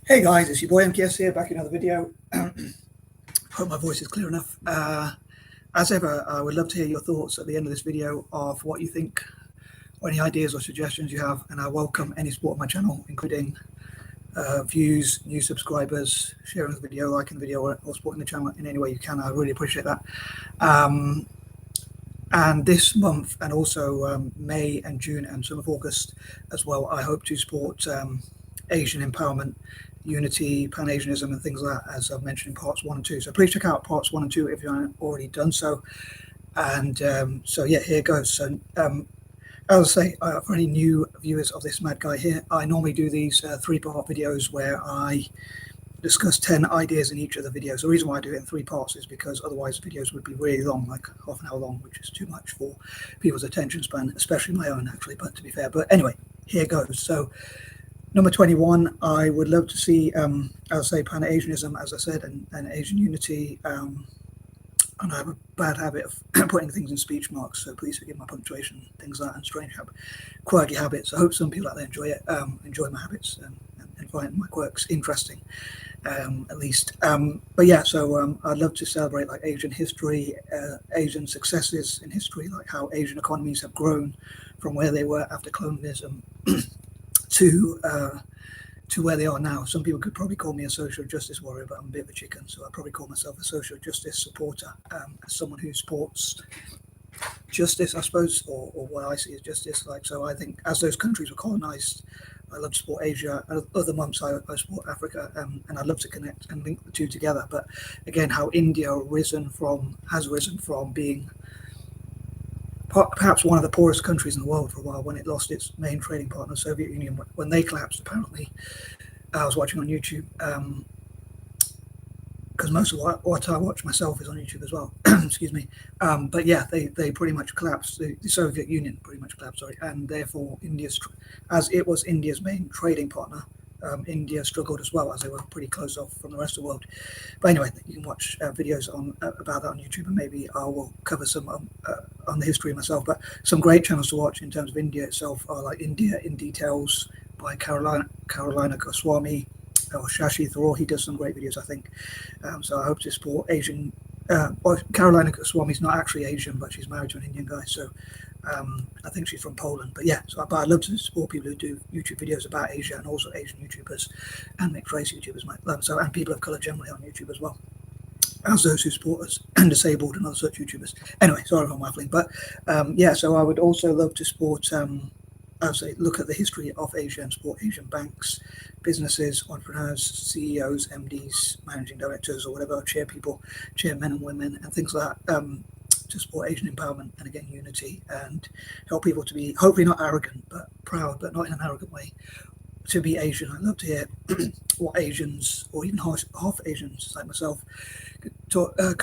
Hey guys, it's your boy M.K.S here, back in another video. Hope my voice is clear enough. As ever, I would love to hear your thoughts at the end of this video of what you think, or any ideas or suggestions you have, and I welcome any support on my channel, including views, new subscribers, sharing the video, liking the video, or supporting the channel in any way you can. I really appreciate that. And this month, and also May and June and some of August as well, I hope to support Asian empowerment, unity, Pan-Asianism, and things like that, as I've mentioned in parts 1 and 2. So please check out parts 1 and 2 if you haven't already done so. And so yeah, here goes. So as I say, for any new viewers of this mad guy here, I normally do these 3-part videos where I discuss 10 ideas in each of the videos. The reason why I do it in 3 parts is because otherwise the videos would be really long, like half an hour long, which is too much for people's attention span, especially my own actually, but to be fair. But anyway, here goes. So number 21, I would love to see, as I say, Pan-Asianism, as I said, and Asian unity. And I have a bad habit of putting things in speech marks, so please forgive my punctuation, things like that, and strange quirky habits. I hope some people out there enjoy it, enjoy my habits, and find my quirks interesting, at least. But yeah, so I'd love to celebrate like Asian history, Asian successes in history, like how Asian economies have grown from where they were after colonialism to where they are now. Some people could probably call me a social justice warrior, but I'm a bit of a chicken, so I probably call myself a social justice supporter, as someone who supports justice, I suppose, or what I see as justice. Like, so I think as those countries were colonized, I love to support Asia. Other months I support Africa, and I'd love to connect and link the two together. But again, how India has risen from being perhaps one of the poorest countries in the world for a while, when it lost its main trading partner, the Soviet Union, when they collapsed. Apparently, I was watching on YouTube, because most of what I watch myself is on YouTube as well. Excuse me. But yeah, they pretty much collapsed. The Soviet Union pretty much collapsed, sorry, and therefore as it was India's main trading partner, India struggled as well, as they were pretty closed off from the rest of the world. But anyway, you can watch videos about that on YouTube, and maybe I will cover some on the history myself. But some great channels to watch in terms of India itself are like India in Details by Carolina Goswami, or Shashi Tharoor. He does some great videos, I think. So I hope to support Asian. Well, Carolina Goswami's not actually Asian, but she's married to an Indian guy, so I think she's from Poland. But yeah, so I'd love to support people who do YouTube videos about Asia, and also Asian YouTubers and mixed race YouTubers, and people of color generally on YouTube as well, as those who support us, and disabled and other such YouTubers. Anyway, sorry if I'm waffling, but yeah, so I would also love to support, I would say, look at the history of Asia and support Asian banks, businesses, entrepreneurs, CEOs, MDs, managing directors, or whatever, chairmen and women, and things like that, to support Asian empowerment and, again, unity, and help people to be, hopefully not arrogant, but proud, but not in an arrogant way, to be Asian. I'd love to hear what Asians, or even half Asians like myself, could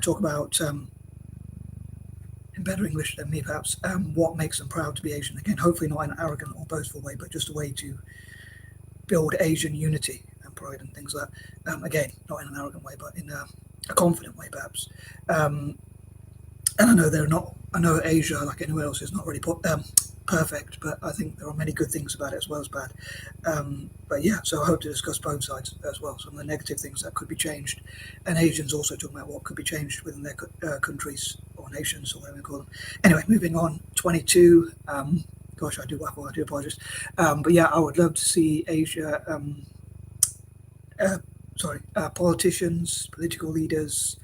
talk about, in better English than me perhaps, what makes them proud to be Asian. Again, hopefully not in an arrogant or boastful way, but just a way to build Asian unity and pride and things like that. Again, not in an arrogant way, but in a confident way perhaps. And I know Asia, like anywhere else, is not really perfect, but I think there are many good things about it as well as bad. But yeah, so I hope to discuss both sides as well, some of the negative things that could be changed, and Asians also talking about what could be changed within their countries or nations, or whatever we call them. Anyway, moving on, 22. Gosh, I do waffle, I do apologize. But yeah, I would love to see Asia, politicians, political leaders,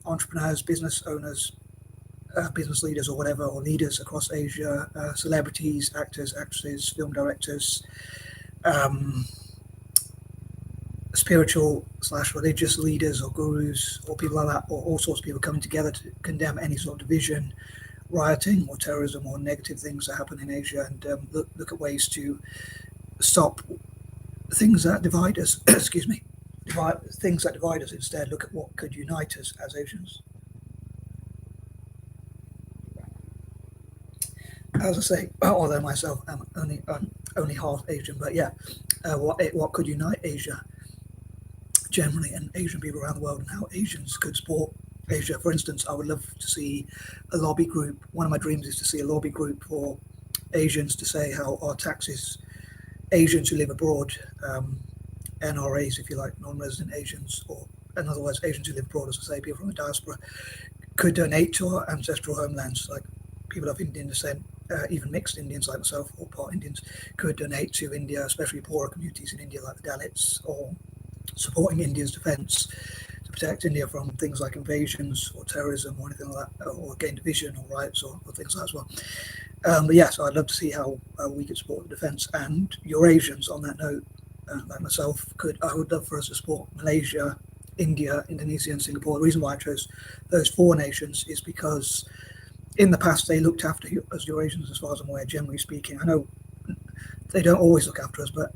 entrepreneurs, business owners, business leaders or whatever, or leaders across Asia, celebrities, actors, actresses, film directors, spiritual/religious leaders or gurus, or people like that, or all sorts of people coming together to condemn any sort of division, rioting or terrorism or negative things that happen in Asia, and look at ways to stop things that divide us. Excuse me, things that divide us. Instead, look at what could unite us as Asians. As I say, although myself I'm only half Asian, but yeah, what could unite Asia generally, and Asian people around the world, and how Asians could support Asia. For instance, I would love to see a lobby group. One of my dreams is to see a lobby group for Asians to say how our taxes, Asians who live abroad, NRAs, if you like, non-resident Asians, or in other words, Asians who live abroad, as I say, people from the diaspora, could donate to our ancestral homelands, like people of Indian descent, even mixed Indians like myself or part Indians, could donate to India, especially poorer communities in India like the Dalits, or supporting India's defence to protect India from things like invasions or terrorism or anything like that, or again division or riots or things like that as well. But yeah, so I'd love to see how we could support the defence. And Eurasians, on that note, like myself, I would love for us to support Malaysia, India, Indonesia, and Singapore. The reason why I chose those 4 nations is because in the past they looked after us Eurasians, as far as I'm aware, generally speaking. I know they don't always look after us, but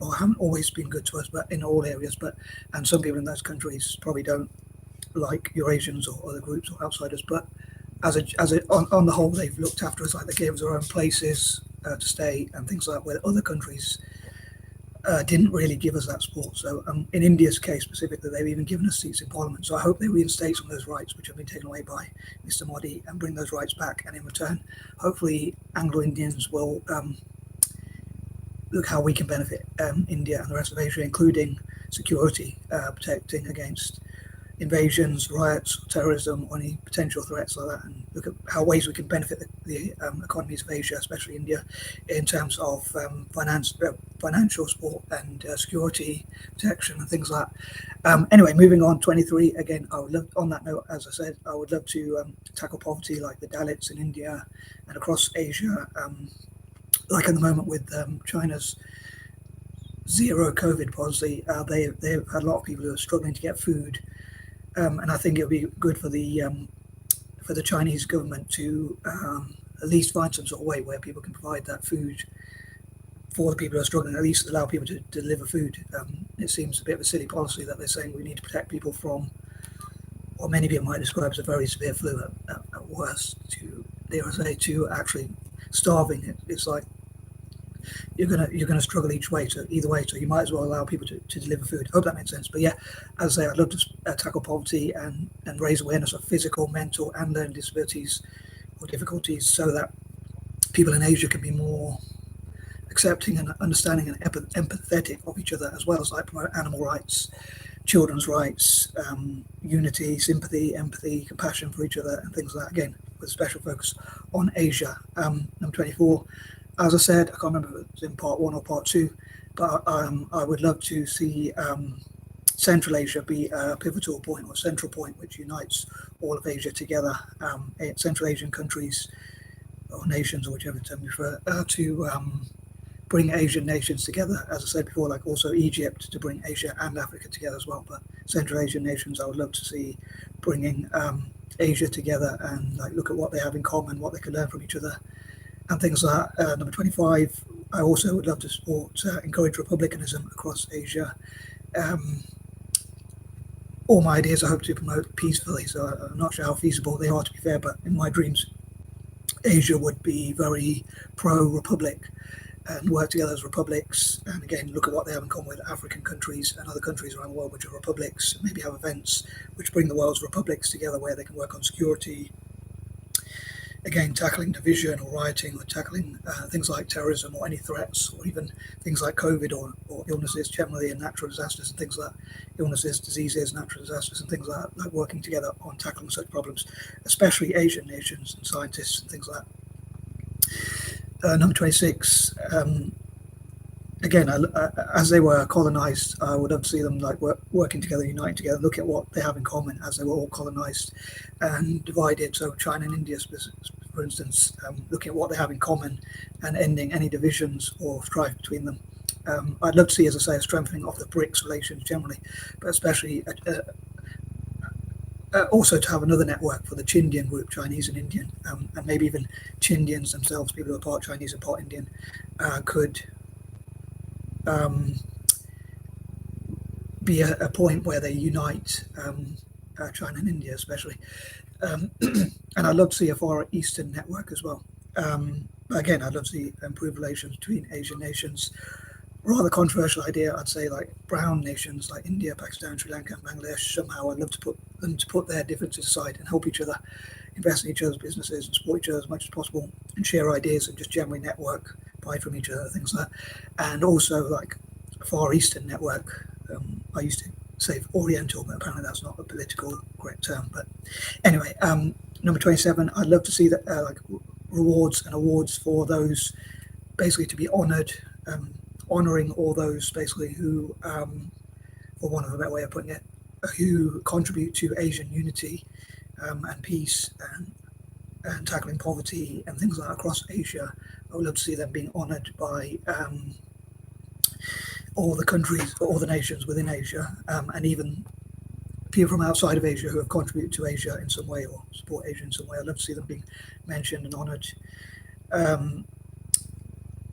or haven't always been good to us, but in all areas. And some people in those countries probably don't like Eurasians or other groups or outsiders. But on the whole, they've looked after us. Like they gave us our own places to stay and things like that, where other countries didn't really give us that support. So in India's case specifically, they've even given us seats in Parliament. So I hope they reinstate some of those rights which have been taken away by Mr. Modi and bring those rights back. And in return, hopefully Anglo-Indians will look how we can benefit India and the rest of Asia, including security, protecting against invasions, riots, terrorism, or any potential threats like that, and look at how ways we can benefit the economies of Asia, especially India, in terms of financial support and security, protection, and things like that. Anyway, moving on, 23, again, I would love, on that note, as I said, I would love to tackle poverty like the Dalits in India and across Asia, like at the moment with China's zero COVID policy. They've had a lot of people who are struggling to get food. And I think it would be good for the Chinese government to at least find some sort of way where people can provide that food for the people who are struggling, at least allow people to deliver food. It seems a bit of a silly policy that they're saying we need to protect people from what many people might describe as a very severe flu at worst, to actually starving. It's like you're gonna struggle each way, so either way, so you might as well allow people to deliver food. Hope that makes sense. But yeah, as I say, I'd love to tackle poverty and raise awareness of physical, mental, and learning disabilities or difficulties, so that people in Asia can be more accepting and understanding and empathetic of each other, as well as like promote animal rights, children's rights, unity, sympathy, empathy, compassion for each other, and things like that, again with special focus on Asia. Number 24, as I said, I can't remember if it was in part 1 or part 2, but I would love to see Central Asia be a pivotal point or central point which unites all of Asia together. Central Asian countries or nations, or whichever term you prefer, to bring Asian nations together. As I said before, like also Egypt to bring Asia and Africa together as well. But Central Asian nations, I would love to see bringing Asia together and like look at what they have in common, what they can learn from each other, and things like that. Number 25, I also would love to support, encourage republicanism across Asia. All my ideas I hope to promote peacefully, so I'm not sure how feasible they are, to be fair, but in my dreams, Asia would be very pro-republic and work together as republics, and again, look at what they have in common with African countries and other countries around the world which are republics, and maybe have events which bring the world's republics together where they can work on security, again, tackling division or rioting, or tackling things like terrorism or any threats, or even things like COVID or illnesses generally, and natural disasters and things like that. Illnesses, diseases, natural disasters and things like working together on tackling such problems, especially Asian nations and scientists and things like that. Number 26, again, as they were colonized, I would love to see them like working together, uniting together, look at what they have in common as they were all colonized and divided. So China and India, for instance, looking at what they have in common and ending any divisions or strife between them. I'd love to see, as I say, a strengthening of the BRICS relations generally, but especially also to have another network for the Chindian group, Chinese and Indian, and maybe even Chindians themselves, people who are part Chinese and part Indian, could be a point where they unite China and India especially. And I'd love to see a Far Eastern network as well. Again, I'd love to see improved relations between Asian nations. Rather controversial idea, I'd say, like brown nations like India, Pakistan, Sri Lanka, and Bangladesh. Somehow I'd love to put them to put their differences aside and help each other, invest in each other's businesses and support each other as much as possible, and share ideas and just generally network, buy from each other, things like that. And also like Far Eastern network. I used to say Oriental, but apparently that's not a political correct term. But anyway, number 27, I'd love to see that like rewards and awards for those basically to be honoured, honouring all those basically who, for want of a better way of putting it, who contribute to Asian unity and peace and tackling poverty and things like that across Asia. I would love to see them being honoured by all the countries, all the nations within Asia, and even people from outside of Asia who have contributed to Asia in some way or support Asia in some way. I'd love to see them being mentioned and honoured.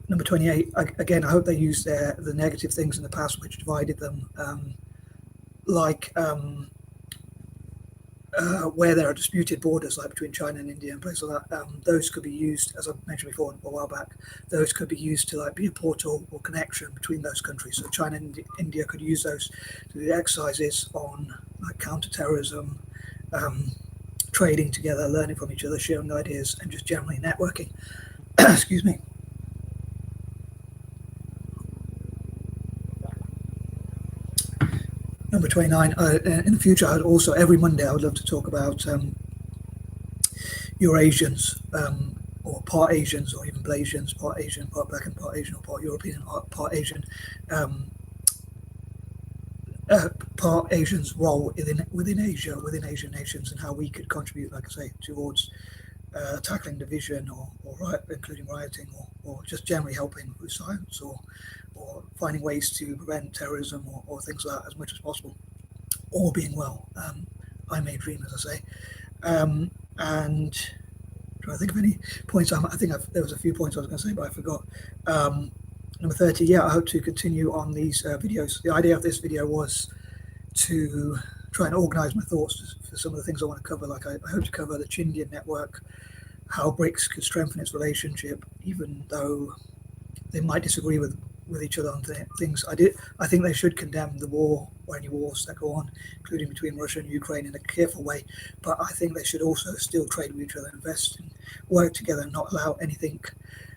Number 28, again, I hope they use the negative things in the past which divided them, like where there are disputed borders, like between China and India and places like that. Those could be used, as I mentioned before a while back, those could be used to like be a portal or connection between those countries. So China and India could use those to do exercises on like counter-terrorism, trading together, learning from each other, sharing ideas, and just generally networking. Excuse me. Number 29, in the future, I'd also, every Monday, I would love to talk about Eurasians, or part Asians, or even Blasians, part Asian, part Black and part Asian, or part European, part Asian, part Asians' role within Asia, within Asian nations, and how we could contribute, like I say, towards tackling division or including rioting, or just generally helping with science, or finding ways to prevent terrorism or things like that as much as possible, or being well. I may dream, as I say. And trying to think of any points. I think there was a few points I was going to say, but I forgot. Number 30, yeah, I hope to continue on these videos. The idea of this video was to try and organize my thoughts for some of the things I want to cover. Like I hope to cover the Chindian network, how BRICS could strengthen its relationship, even though they might disagree with each other on things. I think they should condemn the war or any wars that go on, including between Russia and Ukraine, in a careful way. But I think they should also still trade with each other, invest and work together, and not allow anything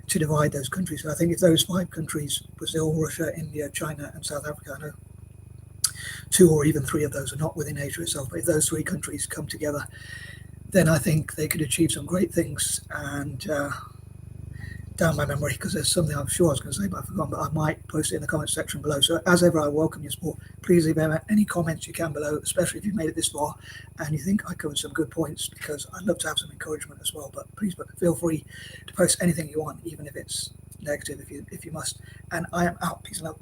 to divide those countries. So I think if those 5 countries, Brazil, Russia, India, China, and South Africa, I know 2 or even 3 of those are not within Asia itself, but if those 3 countries come together, then I think they could achieve some great things. And down my memory, because there's something I'm sure I was going to say, but I've forgotten, but I might post it in the comments section below. So as ever, I welcome your support. Please leave any comments you can below, especially if you've made it this far and you think I covered some good points, because I'd love to have some encouragement as well. But please feel free to post anything you want, even if it's negative, if you must. And I am out. Peace and love.